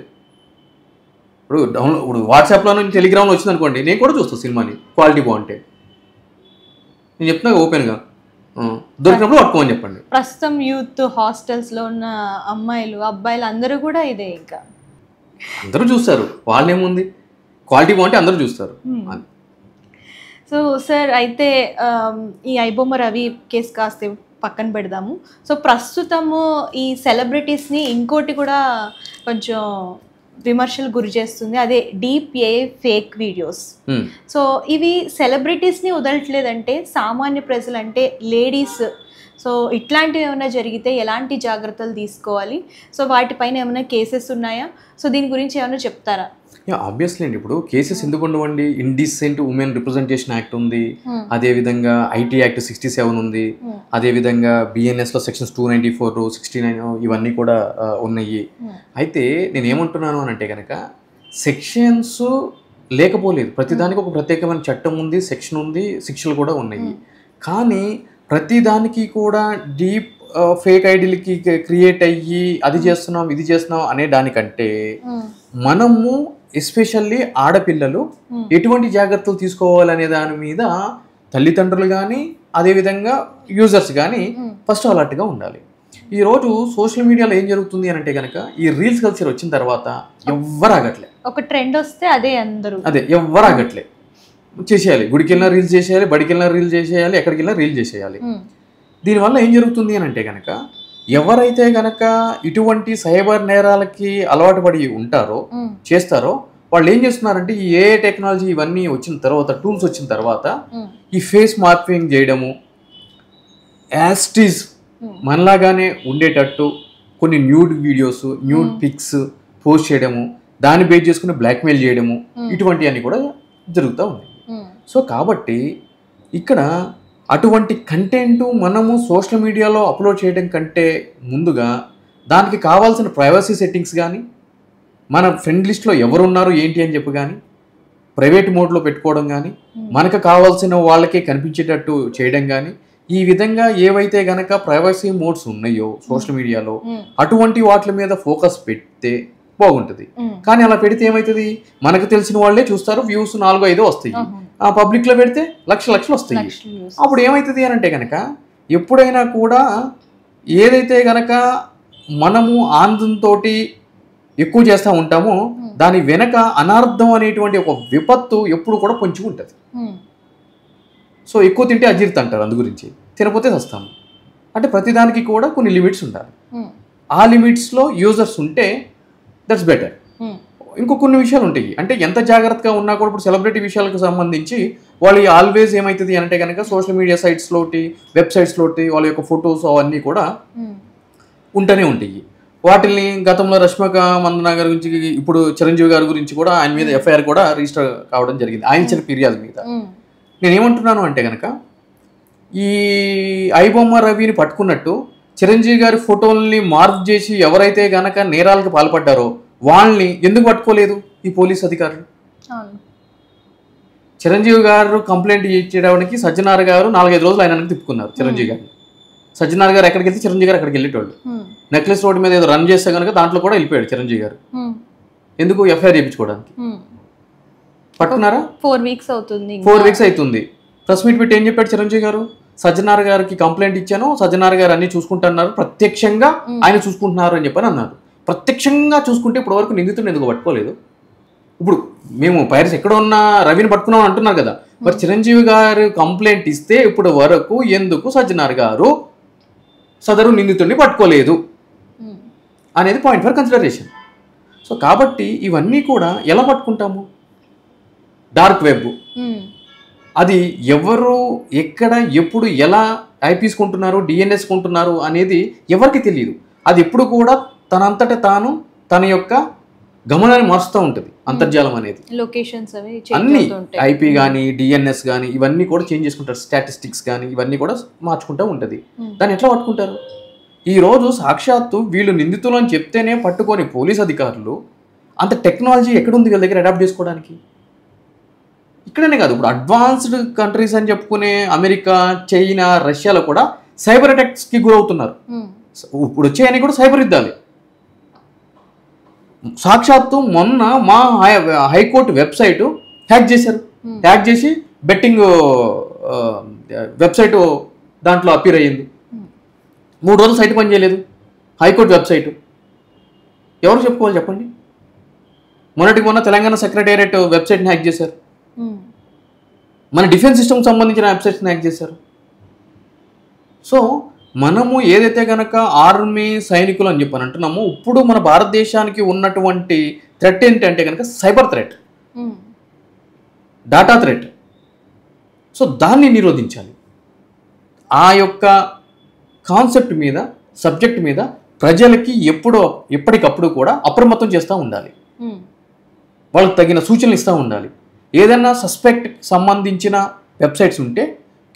ఇప్పుడు వాట్సాప్లో టెలిగ్రామ్లో వచ్చింది అనుకోండి, నేను కూడా చూస్తాను సినిమాని, క్వాలిటీ బాగుంటే. నేను చెప్తున్నా ఓపెన్గా, దొరికినప్పుడు పట్టుకోమని చెప్పండి. ప్రస్తుతం యూత్ హాస్టల్స్లో ఉన్న అమ్మాయిలు అబ్బాయిలు అందరూ కూడా ఇదే, ఇంకా అందరూ చూస్తారు. వాళ్ళేముంది, క్వాలిటీ బాగుంటే అందరూ చూస్తారు. సో సార్ అయితే ఈ ఐబొమ్మ రవి కేసు కాస్త పక్కన పెడదాము. సో ప్రస్తుతము ఈ సెలబ్రిటీస్ని ఇంకోటి కూడా కొంచెం విమర్శలు గురి చేస్తుంది, అదే DPA ఫేక్ వీడియోస్. సో ఇవి సెలబ్రిటీస్ని వదలట్లేదంటే సామాన్య ప్రజలు అంటే లేడీస్, సో ఇట్లాంటివి ఏమైనా జరిగితే ఎలాంటి జాగ్రత్తలు తీసుకోవాలి? సో వాటిపైన ఏమైనా కేసెస్ ఉన్నాయా? సో దీని గురించి ఏమైనా చెప్తారా? ఆబ్వియస్లీ అండి. ఇప్పుడు కేసెస్ ఎందుకు ఉండవండి? ఇండిసెంట్ ఉమెన్ రిప్రజెంటేషన్ యాక్ట్ ఉంది, అదేవిధంగా IT యాక్ట్ 67 ఉంది, అదేవిధంగా BNSలో సెక్షన్స్ 294, 69 ఇవన్నీ కూడా ఉన్నాయి. అయితే నేను ఏమంటున్నాను అని అంటే కనుక సెక్షన్స్ లేకపోలేదు, ప్రతిదానికి ఒక ప్రత్యేకమైన చట్టం ఉంది, సెక్షన్ ఉంది, శిక్షలు కూడా ఉన్నాయి. కానీ ప్రతిదానికి కూడా డీప్ ఫేక్ ఐడీలకి క్రియేట్ అయ్యి అది చేస్తున్నాం ఇది చేస్తున్నాం అనే దానికంటే మనము ఎస్పెషల్లీ ఆడపిల్లలు ఎటువంటి జాగ్రత్తలు తీసుకోవాలనే దాని మీద తల్లిదండ్రులు కానీ అదేవిధంగా యూజర్స్ కానీ ఫస్ట్ అలర్ట్గా ఉండాలి. ఈరోజు సోషల్ మీడియాలో ఏం జరుగుతుంది అని అంటే కనుక ఈ రీల్స్ కల్చర్ వచ్చిన తర్వాత ఎవ్వరు ఆగట్లే. ఒక ట్రెండ్ వస్తే అదే ఎవ్వరు ఆగట్లే. చేసేయాలి, గుడికి వెళ్ళినా రీల్స్ చేసేయాలి, బడికి వెళ్ళినా రీల్స్ చేసేయాలి, ఎక్కడికి వెళ్ళినా రీల్ చేసేయాలి. దీనివల్ల ఏం జరుగుతుంది అని అంటే కనుక ఎవరైతే కనుక ఇటువంటి సైబర్ నేరాలకి అలవాటు పడి ఉంటారో చేస్తారో వాళ్ళు ఏం చేస్తున్నారంటే ఈ ఏ టెక్నాలజీ ఇవన్నీ వచ్చిన తర్వాత, టూల్స్ వచ్చిన తర్వాత ఈ ఫేస్ మార్పింగ్ చేయడము, యాస్టీస్ మనలాగానే ఉండేటట్టు కొన్ని nude videos, nude pics post చేయడము, దాన్ని బేస్ చేసుకుని బ్లాక్మెయిల్ చేయడము, ఇటువంటివన్నీ కూడా జరుగుతూ ఉన్నాయి. సో కాబట్టి ఇక్కడ అటువంటి కంటెంట్ మనము సోషల్ మీడియాలో అప్లోడ్ చేయడం కంటే ముందుగా దానికి కావాల్సిన ప్రైవసీ సెట్టింగ్స్ కానీ, మన ఫ్రెండ్ లిస్ట్లో ఎవరున్నారు ఏంటి అని చెప్పి కానీ ప్రైవేట్ మోడ్లో పెట్టుకోవడం కానీ, మనకు కావాల్సిన వాళ్ళకే కనిపించేటట్టు చేయడం కానీ, ఈ విధంగా ఏవైతే గనక ప్రైవసీ మోడ్స్ ఉన్నాయో సోషల్ మీడియాలో అటువంటి వాటి మీద ఫోకస్ పెడితే బాగుంటుంది. కానీ అలా పెడితే ఏమవుతుంది, మనకు తెలిసిన వాళ్ళే చూస్తారు, వ్యూస్ 4-5 వస్తాయి. ఆ పబ్లిక్ లో పెడితే లక్షలు వస్తాయి. అప్పుడు ఏమవుతుంది అని అంటే కనుక ఎప్పుడైనా కూడా ఏదైతే గనక మనము ఆనందంతో ఎక్కువ చేస్తూ ఉంటామో దాని వెనక అనార్థం అనేటువంటి ఒక విపత్తు ఎప్పుడు కూడా పొంచి ఉంటుంది. సో ఎక్కువ తింటే అజీర్తి అంటారు, అందు గురించి తినపోతే వస్తాము అంటే ప్రతిదానికి కూడా కొన్ని లిమిట్స్ ఉండాలి. ఆ లిమిట్స్లో యూజర్స్ ఉంటే దట్స్ బెటర్. ఇంకో కొన్ని విషయాలు ఉంటాయి, అంటే ఎంత జాగ్రత్తగా ఉన్నా కూడా ఇప్పుడు సెలబ్రిటీ విషయాలకు సంబంధించి వాళ్ళు ఆల్వేస్ ఏమవుతుంది అంటే కనుక సోషల్ మీడియా సైట్స్లోటి వెబ్సైట్స్లోటి వాళ్ళ యొక్క ఫొటోస్ అవన్నీ కూడా ఉంటూనే ఉంటాయి. వాటిని గతంలో రష్మిక మందన గారి గురించి, ఇప్పుడు చిరంజీవి గారి గురించి కూడా ఆయన మీద ఎఫ్ఐఆర్ కూడా రిజిస్టర్ కావడం జరిగింది ఆయన ఇచ్చిన ఫిర్యాదు మీద. నేనేమంటున్నాను అంటే కనుక ఈ ఐబొమ్మ రవిని పట్టుకున్నట్టు చిరంజీవి గారి ఫోటోల్ని మార్క్ చేసి ఎవరైతే గనక నేరాలకు పాల్పడ్డారో వాళ్ళని ఎందుకు పట్టుకోలేదు ఈ పోలీస్ అధికారులు? చిరంజీవి గారు కంప్లైంట్ ఇచ్చేయడానికి సజ్జనార్ గారు 4-5 రోజులు ఆయన తిప్పుకున్నారు చిరంజీవి గారిని. సజ్జనార్ గారు ఎక్కడికి వెళ్తే చిరంజీవి గారు అక్కడికి వెళ్ళేటోళ్ళు. నెక్లెస్ రోడ్ మీద ఏదో రన్ చేస్తే కనుక దాంట్లో కూడా వెళ్ళిపోయాడు చిరంజీవి గారు. ఎందుకు? ఎఫ్ఐఆర్ చేయించుకోవడానికి. పట్టుకున్నారా? 4 వీక్స్ అవుతుంది. 4 వీక్స్ అవుతుంది. ప్రెస్ మీట్ పెట్టి ఏం చెప్పాడు చిరంజీవి గారు? సజ్జనార్ గారికి కంప్లైంట్ ఇచ్చాను, సజ్జనార్ గారు అన్ని చూసుకుంటున్నారు, ప్రత్యక్షంగా ఆయన చూసుకుంటున్నారు అని చెప్పని అన్నారు. ప్రత్యక్షంగా చూసుకుంటే ఇప్పుడు వరకు నిందితుడిని ఎందుకు పట్టుకోలేదు? ఇప్పుడు మేము పైరస్ ఎక్కడ ఉన్న రవిని పట్టుకున్నాం అంటున్నారు కదా, మరి చిరంజీవి గారు కంప్లైంట్ ఇస్తే ఇప్పుడు వరకు ఎందుకు సజ్జనార్ గారు సదరు నిందితుడిని పట్టుకోలేదు అనేది పాయింట్ ఫర్ కన్సిడరేషన్. సో కాబట్టి ఇవన్నీ కూడా ఎలా పట్టుకుంటాము? డార్క్ వెబ్, అది ఎవరు ఎక్కడ ఎప్పుడు ఎలా ఐపీస్ కొంటున్నారు, డిఎన్ఎస్ కొంటున్నారు అనేది ఎవరికి తెలియదు. అది ఎప్పుడు కూడా తనంతట తాను తన యొక్క గమనాన్ని మారుస్తూ ఉంటుంది. అంతర్జాలం అనేది లొకేషన్స్ అన్ని ఐపీ కానీ డిఎన్ఎస్ కానీ ఇవన్నీ కూడా చేంజ్ చేసుకుంటారు. స్టాటిస్టిక్స్ కానీ ఇవన్నీ కూడా మార్చుకుంటూ ఉంటుంది. దాన్ని ఎట్లా పట్టుకుంటారు? ఈరోజు సాక్షాత్తు వీళ్ళు నిందితులు అని చెప్తేనే పట్టుకొని పోలీస్ అధికారులు అంత టెక్నాలజీ ఎక్కడుంది వీళ్ళ దగ్గర అడాప్ట్ చేసుకోవడానికి? ఇక్కడనే కాదు, ఇప్పుడు అడ్వాన్స్డ్ కంట్రీస్ అని చెప్పుకునే అమెరికా, చైనా, రష్యాలో కూడా సైబర్ అటాక్స్కి గురవుతున్నారు. ఇప్పుడు వచ్చేయని కూడా సైబర్ యుద్ధాలే. సాక్షాత్తు మొన్న మా హైకోర్టు వెబ్సైట్ హ్యాక్ చేశారు. హ్యాక్ చేసి బెట్టింగ్ వెబ్సైట్ దాంట్లో అపీర్ అయ్యింది. 3 రోజులు సైట్ పని చేయలేదు హైకోర్టు వెబ్సైట్. ఎవరు చెప్పుకోవాలి చెప్పండి? మొన్న తెలంగాణ సెక్రటేరియట్ వెబ్సైట్ని హ్యాక్ చేశారు. మన డిఫెన్స్ సిస్టమ్కి సంబంధించిన వెబ్సైట్స్ని హ్యాక్ చేశారు. సో మనము ఏదైతే కనుక ఆర్మీ సైనికులు అని చెప్పని అంటున్నామో, ఇప్పుడు మన భారతదేశానికి ఉన్నటువంటి థ్రెట్ ఏంటంటే కనుక cyber threat, data threat. So దాన్ని నిరోధించాలి. ఆ యొక్క కాన్సెప్ట్ మీద, సబ్జెక్ట్ మీద ప్రజలకి ఎప్పటికప్పుడు కూడా అప్రమత్తం చేస్తూ ఉండాలి. వాళ్ళకి తగిన సూచనలు ఇస్తూ ఉండాలి. ఏదైనా సస్పెక్ట్ సంబంధించిన వెబ్సైట్స్ ఉంటే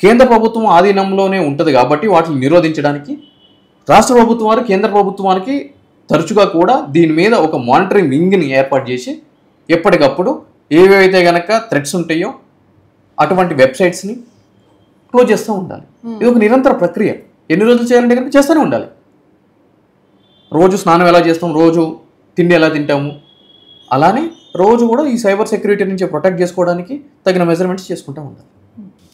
కేంద్ర ప్రభుత్వం ఆధీనంలోనే ఉంటుంది కాబట్టి వాటిని నిరోధించడానికి రాష్ట్ర ప్రభుత్వం వారు కేంద్ర ప్రభుత్వానికి తరచుగా కూడా దీని మీద ఒక మానిటరింగ్ వింగ్ని ఏర్పాటు చేసి ఎప్పటికప్పుడు ఏవైతే కనుక థ్రెట్స్ ఉంటాయో అటువంటి వెబ్సైట్స్ని క్లోజ్ చేస్తూ ఉండాలి. ఇది ఒక నిరంతర ప్రక్రియ. ఎన్ని రోజులు చేయాలంటే కనుక చేస్తూనే ఉండాలి. రోజు స్నానం ఎలా చేస్తాం, రోజు తిండి ఎలా తింటాము, అలానే రోజు కూడా ఈ సైబర్ సెక్యూరిటీ నుంచి ప్రొటెక్ట్ చేసుకోవడానికి తగిన మెజర్మెంట్స్ చేసుకుంటూ ఉండాలి.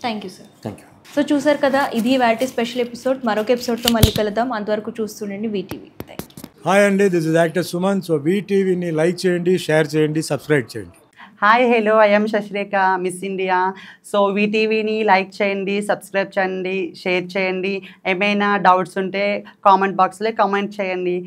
Thank you sir. Thank you. So చూసారు కదా, ఇది వాటి స్పెషల్ ఎపిసోడ్. మరొక ఎపిసోడ్తో మళ్ళీ కలుద్దాం. అంతవరకు చూస్తుండండి వీటీవీ. Thank you. హాయ్ అండి, this is actor Suman. So వీటీవీని లైక్ చేయండి, షేర్ చేయండి, సబ్స్క్రైబ్ చేయండి. Hi hello, I'm Sasirekha, miss India. So వీటీవీని లైక్ చేయండి, సబ్స్క్రైబ్ చేయండి, షేర్ చేయండి. ఏమైనా డౌట్స్ ఉంటే కామెంట్ బాక్స్లో కామెంట్ చేయండి.